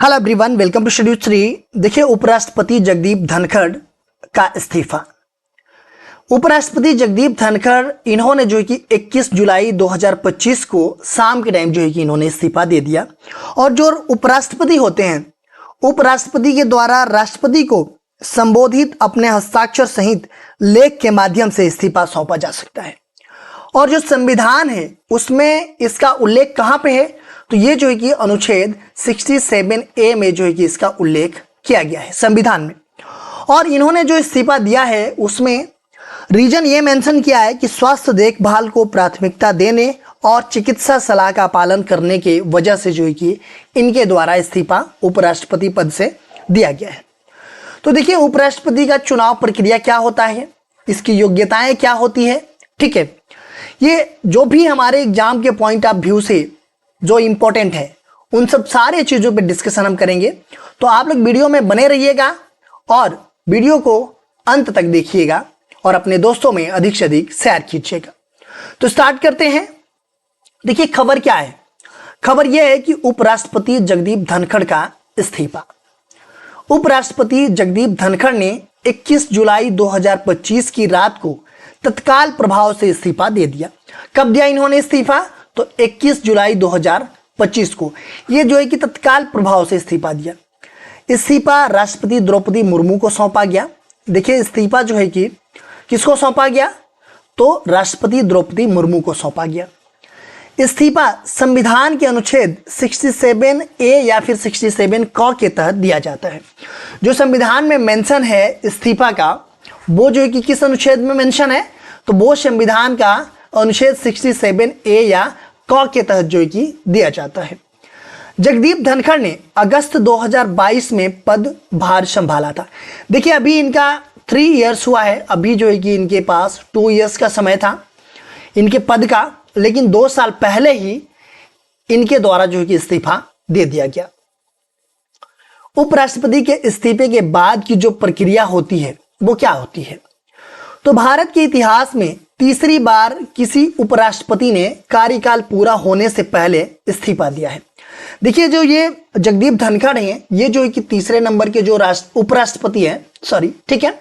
Hello everyone, welcome to schedule 3। देखिए, उपराष्ट्रपति जगदीप धनखड़ का इस्तीफा। उपराष्ट्रपति जगदीप धनखड़ इन्होंने जो है कि 21 जुलाई 2025 को शाम के टाइम जो है कि इन्होंने इस्तीफा दे दिया। और जो उपराष्ट्रपति होते हैं, उपराष्ट्रपति के द्वारा राष्ट्रपति को संबोधित अपने हस्ताक्षर सहित लेख के माध्यम से इस्तीफा सौंपा जा सकता है। और जो संविधान है उसमें इसका उल्लेख कहाँ पे है, तो ये जो है कि अनुच्छेद 67A में जो है कि इसका उल्लेख किया गया है संविधान में। और इन्होंने जो इस्तीफा दिया है उसमें रीजन ये मेंशन किया है कि स्वास्थ्य देखभाल को प्राथमिकता देने और चिकित्सा सलाह का पालन करने के वजह से जो है कि इनके द्वारा इस्तीफा उपराष्ट्रपति पद से दिया गया है। तो देखिए, उपराष्ट्रपति का चुनाव प्रक्रिया क्या होता है, इसकी योग्यताएं क्या होती है। ठीक है, ये जो भी हमारे एग्जाम के पॉइंट ऑफ व्यू से जो इंपॉर्टेंट है उन सब सारे चीज़ों पे डिस्कशन हम करेंगे। तो आप लोग वीडियो में बने रहिएगा और वीडियो को अंत तक देखिएगा और अपने दोस्तों में अधिक से अधिक शेयर कीजिएगा। तो स्टार्ट करते हैं। देखिए, खबर क्या है। खबर यह है कि उपराष्ट्रपति जगदीप धनखड़ का इस्तीफा। उपराष्ट्रपति जगदीप धनखड़ ने 21 जुलाई 2025 की रात को तत्काल प्रभाव से इस्तीफा दे दिया। कब दिया इन्होंने इस्तीफा, तो 21 जुलाई 2025 को ये जो है कि तत्काल प्रभाव से इस्तीफा दिया। इस्तीफा राष्ट्रपति द्रौपदी मुर्मू को सौंपा गया। देखिए, इस्तीफा जो है कि किसको सौंपा गया, तो राष्ट्रपति द्रौपदी मुर्मू को सौंपा गया। इस्तीफा संविधान के अनुच्छेद 67A या फिर 67 क के तहत दिया जाता है। जो संविधान में मेंशन है इस्तीफा का, वो जो है कि किस अनुच्छेद में मेंशन है, तो वो संविधान का अनुच्छेद 67A या क के तहत जो है कि दिया जाता है। जगदीप धनखड़ ने अगस्त 2022 में पदभार संभाला था। देखिए, अभी इनका 3 इयर्स हुआ है। अभी जो है कि इनके पास 2 इयर्स का समय था इनके पद का, लेकिन 2 साल पहले ही इनके द्वारा जो है कि इस्तीफा दे दिया गया। उपराष्ट्रपति के इस्तीफे के बाद की जो प्रक्रिया होती है वो क्या होती है, तो भारत के इतिहास में तीसरी बार किसी उपराष्ट्रपति ने कार्यकाल पूरा होने से पहले इस्तीफा दिया है। देखिए, जो ये जगदीप धनखड़ हैं, ये जो है कि तीसरे नंबर के जो उपराष्ट्रपति हैं, ठीक है,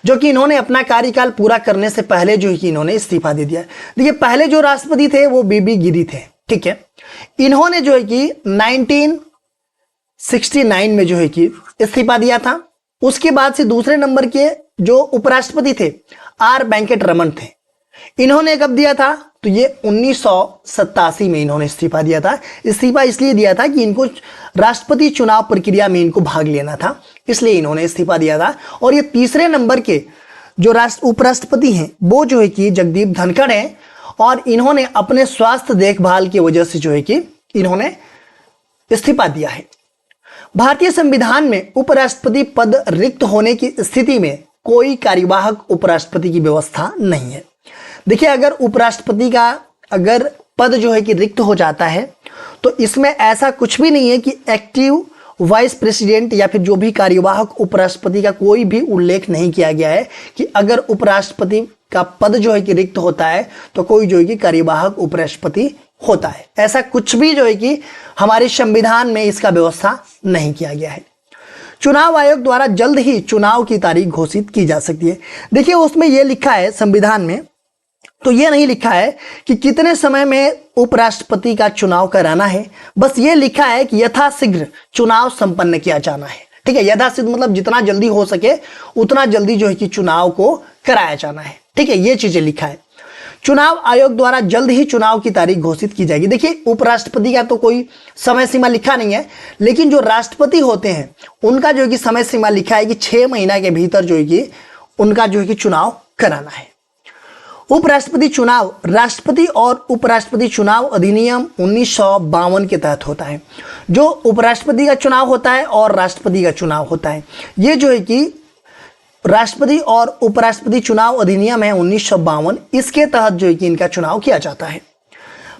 जो कि इन्होंने अपना कार्यकाल पूरा करने से पहले जो है कि इन्होंने इस्तीफा दे दिया। देखिए, पहले जो राष्ट्रपति थे वो बीबी गिरी थे। ठीक है, इन्होंने जो है कि 1969 में जो है कि इस्तीफा दिया था। उसके बाद से दूसरे नंबर के जो उपराष्ट्रपति थे आर वेंकट रमन थे। इन्होंने कब दिया था, तो ये 1987 में इन्होंने इस्तीफा दिया था। इस्तीफा इसलिए दिया था कि इनको राष्ट्रपति चुनाव प्रक्रिया में इनको भाग लेना था, इसलिए इन्होंने इस्तीफा दिया था। और ये तीसरे नंबर के जो उपराष्ट्रपति हैं वो जो है कि जगदीप धनखड़ हैं, और इन्होंने अपने स्वास्थ्य देखभाल की वजह से जो है कि इन्होंने इस्तीफा दिया है। भारतीय संविधान में उपराष्ट्रपति पद रिक्त होने की स्थिति में कोई कार्यवाहक उपराष्ट्रपति की व्यवस्था नहीं है। देखिए, अगर उपराष्ट्रपति का अगर पद जो है कि रिक्त हो जाता है तो इसमें ऐसा कुछ भी नहीं है कि एक्टिव वाइस प्रेसिडेंट या फिर जो भी कार्यवाहक उपराष्ट्रपति का कोई भी उल्लेख नहीं किया गया है कि अगर उपराष्ट्रपति का पद जो है कि रिक्त होता है तो कोई जो है कि कार्यवाहक उपराष्ट्रपति होता है। ऐसा कुछ भी जो है कि हमारे संविधान में इसका व्यवस्था नहीं किया गया है। चुनाव आयोग द्वारा जल्द ही चुनाव की तारीख घोषित की जा सकती है। देखिए, उसमें यह लिखा है संविधान में, तो ये नहीं लिखा है कि कितने समय में उपराष्ट्रपति का चुनाव कराना है, बस ये लिखा है कि यथाशीघ्र चुनाव संपन्न किया जाना है। ठीक है, यथाशीघ्र मतलब जितना जल्दी हो सके उतना जल्दी जो है कि चुनाव को कराया जाना है। ठीक है, ये चीजें लिखा है। चुनाव आयोग द्वारा जल्द ही चुनाव की तारीख घोषित की जाएगी। देखिए, उपराष्ट्रपति का तो कोई समय सीमा लिखा नहीं है, लेकिन जो राष्ट्रपति होते हैं उनका जो है कि समय सीमा लिखा है कि 6 महीना के भीतर जो है कि उनका जो है कि चुनाव कराना है। उपराष्ट्रपति चुनाव राष्ट्रपति और उपराष्ट्रपति चुनाव अधिनियम 1952 के तहत होता है। जो उपराष्ट्रपति का चुनाव होता है और राष्ट्रपति का चुनाव होता है, ये जो है कि राष्ट्रपति और उपराष्ट्रपति चुनाव अधिनियम है 1952, इसके तहत जो है कि इनका चुनाव किया जाता है।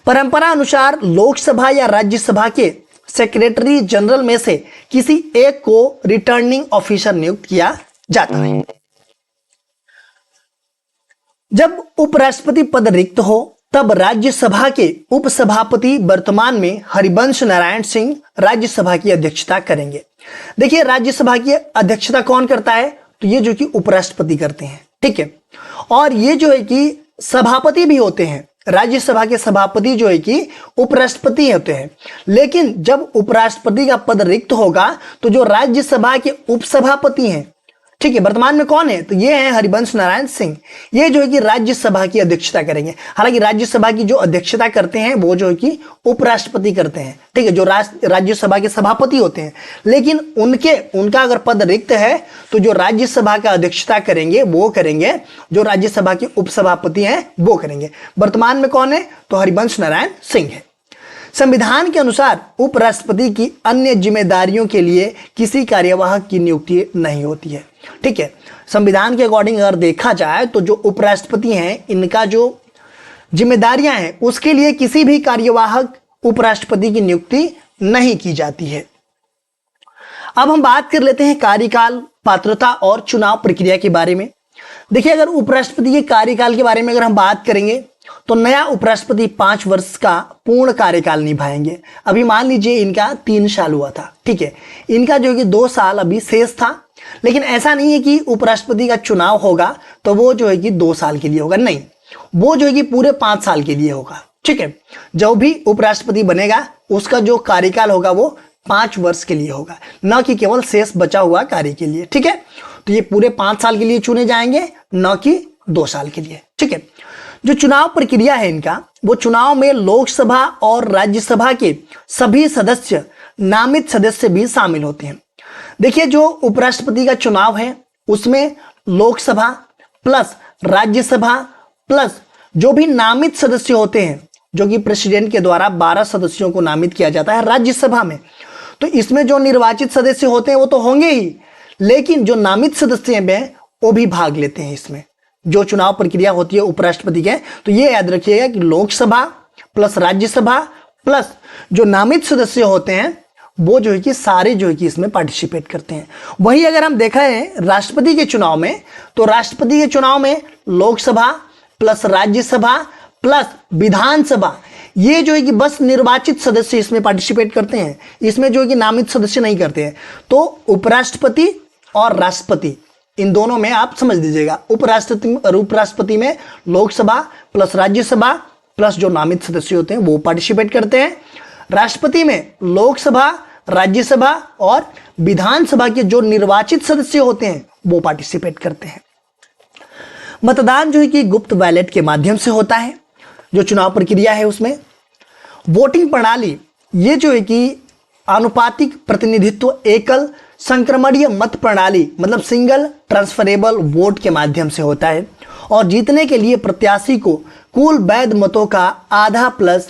परंपरा अनुसार लोकसभा या राज्यसभा के सेक्रेटरी जनरल में से किसी एक को रिटर्निंग ऑफिसर नियुक्त किया जाता है। जब उपराष्ट्रपति पद रिक्त हो तब राज्यसभा के उपसभापति वर्तमान में हरिवंश नारायण सिंह राज्यसभा की अध्यक्षता करेंगे। देखिए राज्यसभा की अध्यक्षता कौन करता है, तो ये जो कि उपराष्ट्रपति करते हैं, ठीक है। और ये जो है कि सभापति भी होते हैं, राज्यसभा के सभापति जो है कि उपराष्ट्रपति होते हैं। लेकिन जब उपराष्ट्रपति का पद रिक्त होगा तो जो राज्यसभा के उपसभापति हैं, ठीक है, वर्तमान में कौन है, तो ये है हरिवंश नारायण सिंह, ये जो है कि राज्यसभा की अध्यक्षता करेंगे। हालांकि राज्यसभा की जो अध्यक्षता करते हैं वो जो है कि उपराष्ट्रपति करते हैं, ठीक है, जो राज्यसभा के सभापति होते हैं। लेकिन उनका अगर पद रिक्त है तो जो राज्यसभा का अध्यक्षता करेंगे वो करेंगे जो राज्यसभा के उपसभापति हैं वो करेंगे। वर्तमान में कौन है, तो हरिवंश नारायण सिंह है। संविधान के अनुसार उपराष्ट्रपति की अन्य जिम्मेदारियों के लिए किसी कार्यवाहक की नियुक्ति नहीं होती है, ठीक है। संविधान के अकॉर्डिंग अगर देखा जाए तो जो उपराष्ट्रपति हैं इनका जो जिम्मेदारियां हैं उसके लिए किसी भी कार्यवाहक उपराष्ट्रपति की नियुक्ति नहीं की जाती है। अब हम बात कर लेते हैं कार्यकाल, पात्रता और चुनाव प्रक्रिया के बारे में। देखिए अगर उपराष्ट्रपति के कार्यकाल के बारे में अगर हम बात करेंगे तो नया उपराष्ट्रपति 5 वर्ष का पूर्ण कार्यकाल निभाएंगे। अभी मान लीजिए इनका 3 साल हुआ था, ठीक है, इनका जो कि 2 साल अभी शेष था। लेकिन ऐसा नहीं है कि उपराष्ट्रपति का चुनाव होगा तो वो जो है कि 2 साल के लिए होगा, नहीं, वो जो है कि पूरे 5 साल के लिए होगा, ठीक है। जो भी उपराष्ट्रपति बनेगा उसका जो कार्यकाल होगा वो 5 वर्ष के लिए होगा, न कि केवल शेष बचा हुआ कार्य के लिए, ठीक है। तो ये पूरे 5 साल के लिए चुने जाएंगे, न कि 2 साल के लिए, ठीक है। जो चुनाव प्रक्रिया है इनका, वो चुनाव में लोकसभा और राज्यसभा के सभी सदस्य, नामित सदस्य भी शामिल होते हैं। देखिए जो उपराष्ट्रपति का चुनाव है उसमें लोकसभा प्लस राज्यसभा प्लस जो भी नामित सदस्य होते हैं, जो कि प्रेसिडेंट के द्वारा 12 सदस्यों को नामित किया जाता है राज्यसभा में, तो इसमें जो निर्वाचित सदस्य होते हैं वो तो होंगे ही, लेकिन जो नामित सदस्य हैं वो भी भाग लेते हैं इसमें। जो चुनाव प्रक्रिया होती है उपराष्ट्रपति के, तो ये याद रखिएगा कि लोकसभा प्लस राज्यसभा प्लस जो नामित सदस्य होते हैं वो जो है कि सारे जो है कि इसमें पार्टिसिपेट करते हैं। वही अगर हम देखा है राष्ट्रपति के चुनाव में, तो राष्ट्रपति के चुनाव में लोकसभा प्लस राज्यसभा प्लस विधानसभा, ये जो है कि बस निर्वाचित सदस्य इसमें पार्टिसिपेट करते हैं, इसमें जो है कि नामित सदस्य नहीं करते हैं। तो उपराष्ट्रपति और राष्ट्रपति इन दोनों में आप समझ लीजिएगा, उपराष्ट्रपति में लोकसभा प्लस राज्यसभा प्लस जो नामित सदस्य होते हैं वो पार्टिसिपेट करते हैं। राष्ट्रपति में लोकसभा, राज्यसभा और विधानसभा के जो निर्वाचित सदस्य होते हैं वो पार्टिसिपेट करते हैं। मतदान जो है कि गुप्त बैलेट के माध्यम से होता है। जो चुनाव प्रक्रिया है उसमें वोटिंग प्रणाली, ये जो है कि आनुपातिक प्रतिनिधित्व एकल संक्रमणीय मत प्रणाली मतलब सिंगल ट्रांसफरेबल वोट के माध्यम से होता है। और जीतने के लिए प्रत्याशी को कुल वैध मतों का आधा प्लस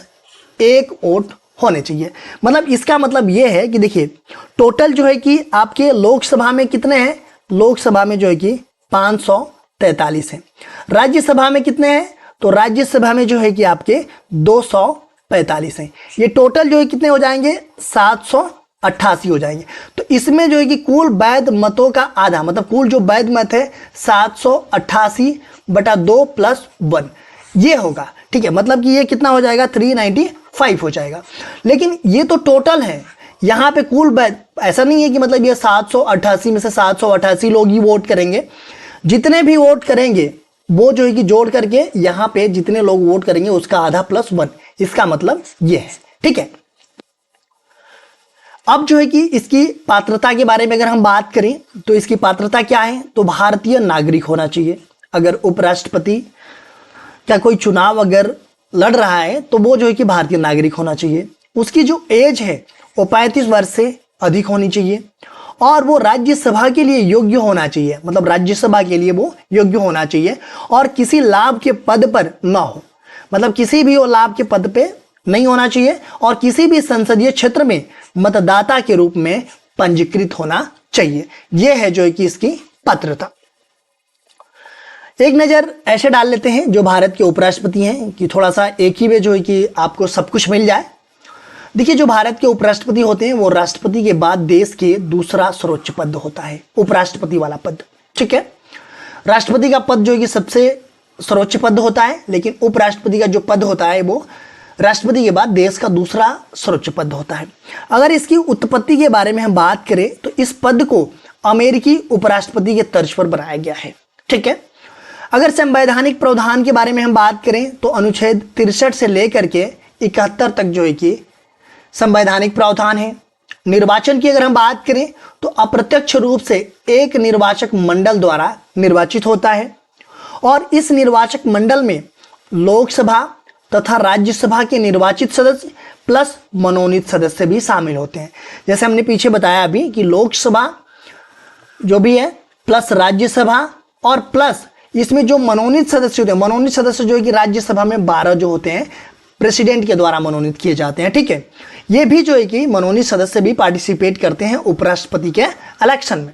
1 वोट होने चाहिए। मतलब इसका मतलब ये है कि देखिए टोटल जो है कि आपके लोकसभा में कितने हैं, लोकसभा में जो है कि 543 हैं। राज्यसभा में कितने हैं, तो राज्यसभा में जो है कि आपके 245 हैं। ये टोटल जो है कितने हो जाएंगे, 788 हो जाएंगे। तो इसमें जो है कि कुल वैध मतों का आधा, मतलब कुल जो वैध मत है 788/2 + 1 ये होगा, ठीक है। मतलब कि ये कितना हो जाएगा, 395 हो जाएगा। लेकिन ये तो टोटल है, यहाँ पे कुल वैध ऐसा नहीं है कि मतलब ये 788 में से 788 लोग ही वोट करेंगे। जितने भी वोट करेंगे वो जो है कि जोड़ करके यहाँ पे जितने लोग वोट करेंगे उसका आधा प्लस 1, इसका मतलब ये है, ठीक है। अब जो है कि इसकी पात्रता के बारे में अगर हम बात करें तो इसकी पात्रता क्या है, तो भारतीय नागरिक होना चाहिए। अगर उपराष्ट्रपति का कोई चुनाव अगर लड़ रहा है तो वो जो है कि भारतीय नागरिक होना चाहिए। उसकी जो एज है वो 35 वर्ष से अधिक होनी चाहिए और वो राज्यसभा के लिए योग्य होना चाहिए, मतलब राज्यसभा के लिए वो योग्य होना चाहिए और किसी लाभ के पद पर ना हो, मतलब किसी भी वो लाभ के पद पे नहीं होना चाहिए और किसी भी संसदीय क्षेत्र में मतदाता के रूप में पंजीकृत होना चाहिए। यह है जो है कि इसकी पात्रता। एक नज़र ऐसे डाल लेते हैं जो भारत के उपराष्ट्रपति हैं कि थोड़ा सा एक ही में जो है कि आपको सब कुछ मिल जाए। देखिए जो भारत के उपराष्ट्रपति होते हैं वो राष्ट्रपति के बाद देश के दूसरा सर्वोच्च पद होता है, उपराष्ट्रपति वाला पद, ठीक है। राष्ट्रपति का पद जो है कि सबसे सर्वोच्च पद होता है, लेकिन उपराष्ट्रपति का जो पद होता है वो राष्ट्रपति के बाद देश का दूसरा सर्वोच्च पद होता है। अगर इसकी उत्पत्ति के बारे में हम बात करें तो इस पद को अमेरिकी उपराष्ट्रपति के तर्ज पर बनाया गया है। ठीक है। अगर संवैधानिक प्रावधान के बारे में हम बात करें तो अनुच्छेद 63 से लेकर के 71 तक जो है कि संवैधानिक प्रावधान है। निर्वाचन की अगर हम बात करें तो अप्रत्यक्ष रूप से एक निर्वाचक मंडल द्वारा निर्वाचित होता है और इस निर्वाचक मंडल में लोकसभा तथा राज्यसभा के निर्वाचित सदस्य प्लस मनोनीत सदस्य भी शामिल होते हैं। जैसे हमने पीछे बताया अभी कि लोकसभा जो भी है प्लस राज्यसभा और प्लस इसमें जो मनोनीत सदस्य होते हैं, मनोनीत सदस्य जो है कि राज्यसभा में 12 जो होते हैं प्रेसिडेंट के द्वारा मनोनीत किए जाते हैं। ठीक है। ये भी जो है कि मनोनीत सदस्य भी पार्टिसिपेट करते हैं उपराष्ट्रपति के इलेक्शन में,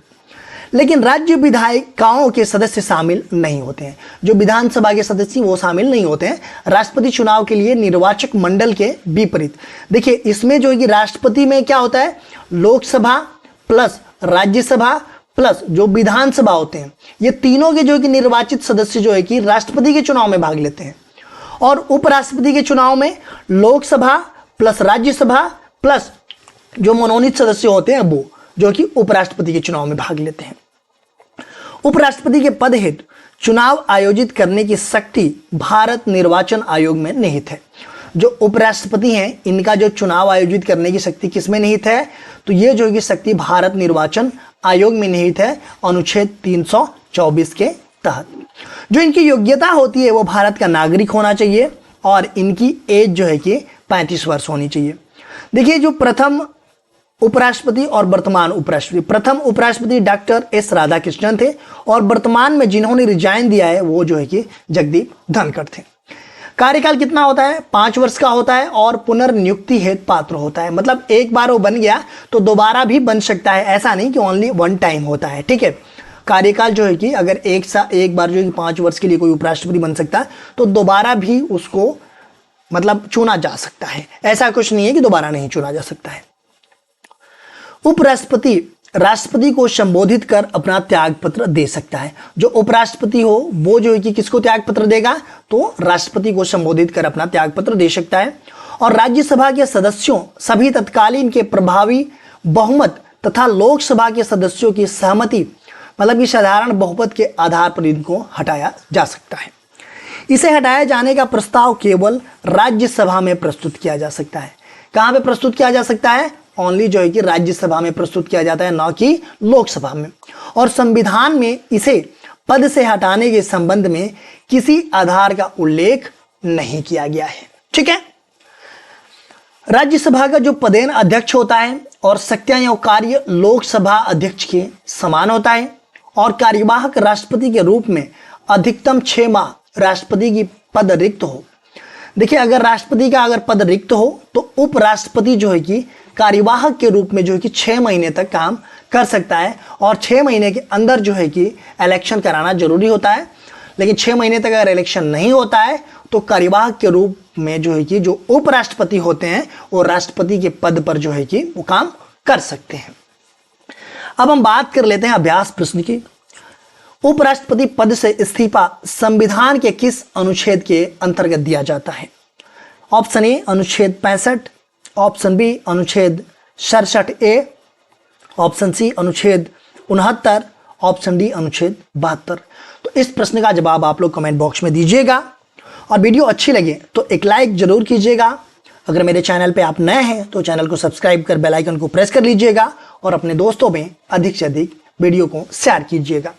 लेकिन राज्य विधायिकाओं के सदस्य शामिल नहीं होते हैं। जो विधानसभा के सदस्य वो शामिल नहीं होते हैं राष्ट्रपति चुनाव के लिए निर्वाचक मंडल के विपरीत। देखिए इसमें जो है कि राष्ट्रपति में क्या होता है, लोकसभा प्लस राज्यसभा प्लस जो विधानसभा होते हैं, ये तीनों के जो है कि निर्वाचित सदस्य जो है कि राष्ट्रपति के चुनाव में भाग लेते हैं और उपराष्ट्रपति के चुनाव में लोकसभा प्लस राज्यसभा प्लस जो मनोनीत सदस्य होते हैं वो जो कि उपराष्ट्रपति के चुनाव में भाग लेते हैं। उपराष्ट्रपति के पद हेतु चुनाव आयोजित करने की शक्ति भारत निर्वाचन आयोग में निहित है। जो उपराष्ट्रपति हैं इनका जो चुनाव आयोजित करने की शक्ति किसमें निहित है, तो ये जो कि शक्ति भारत निर्वाचन आयोग में निहित है अनुच्छेद 324 के तहत। जो इनकी योग्यता होती है वो भारत का नागरिक होना चाहिए और इनकी एज जो है कि 35 वर्ष होनी चाहिए। देखिए जो प्रथम उपराष्ट्रपति और वर्तमान उपराष्ट्रपति, प्रथम उपराष्ट्रपति डॉक्टर एस राधाकृष्णन थे और वर्तमान में जिन्होंने रिजाइन दिया है वो जो है कि जगदीप धनखड़ थे। कार्यकाल कितना होता है, 5 वर्ष का होता है और पुनर्नियुक्ति हेतु पात्र होता है। मतलब एक बार वो बन गया तो दोबारा भी बन सकता है, ऐसा नहीं कि ओनली 1 टाइम होता है। ठीक है। कार्यकाल जो है कि अगर एक बार जो है कि 5 वर्ष के लिए कोई उपराष्ट्रपति बन सकता है तो दोबारा भी उसको मतलब चुना जा सकता है, ऐसा कुछ नहीं है कि दोबारा नहीं चुना जा सकता है। उपराष्ट्रपति राष्ट्रपति को संबोधित कर अपना त्याग पत्र दे सकता है। जो उपराष्ट्रपति हो वो जो है कि किसको त्याग पत्र देगा, तो राष्ट्रपति को संबोधित कर अपना त्याग पत्र दे सकता है। और राज्यसभा के सदस्यों सभी तत्कालीन के प्रभावी बहुमत तथा लोकसभा के सदस्यों की सहमति मतलब कि साधारण बहुमत के आधार पर इनको हटाया जा सकता है। इसे हटाए जाने का प्रस्ताव केवल राज्यसभा में प्रस्तुत किया जा सकता है। कहाँ पे प्रस्तुत किया जा सकता है, ओनली जो है कि राज्यसभा में प्रस्तुत किया जाता है, न कि लोकसभा में। और संविधान में इसे पद से हटाने के संबंध में किसी आधार का उल्लेख नहीं किया गया है। ठीक है। राज्यसभा का जो पदेन अध्यक्ष होता है और शक्तियां एवं कार्य लोकसभा अध्यक्ष के समान होता है और कार्यवाहक राष्ट्रपति के रूप में अधिकतम 6 माह राष्ट्रपति की पद रिक्त हो। देखिए अगर राष्ट्रपति का अगर पद रिक्त हो तो उपराष्ट्रपति जो है कि कार्यवाहक के रूप में जो है कि 6 महीने तक काम कर सकता है और 6 महीने के अंदर जो है कि इलेक्शन कराना जरूरी होता है। लेकिन 6 महीने तक अगर इलेक्शन नहीं होता है तो कार्यवाहक के रूप में जो है कि जो उपराष्ट्रपति होते हैं वो राष्ट्रपति के पद पर जो है कि वो काम कर सकते हैं। अब हम बात कर लेते हैं अभ्यास प्रश्न की। उपराष्ट्रपति पद से इस्तीफा संविधान के किस अनुच्छेद के अंतर्गत दिया जाता है? ऑप्शन ए अनुच्छेद 65, ऑप्शन बी अनुच्छेद 67A, ऑप्शन सी अनुच्छेद 69, ऑप्शन डी अनुच्छेद 72। तो इस प्रश्न का जवाब आप लोग कमेंट बॉक्स में दीजिएगा और वीडियो अच्छी लगे तो एक लाइक जरूर कीजिएगा। अगर मेरे चैनल पे आप नए हैं तो चैनल को सब्सक्राइब कर बेल आइकन को प्रेस कर लीजिएगा और अपने दोस्तों में अधिक से अधिक वीडियो को शेयर कीजिएगा।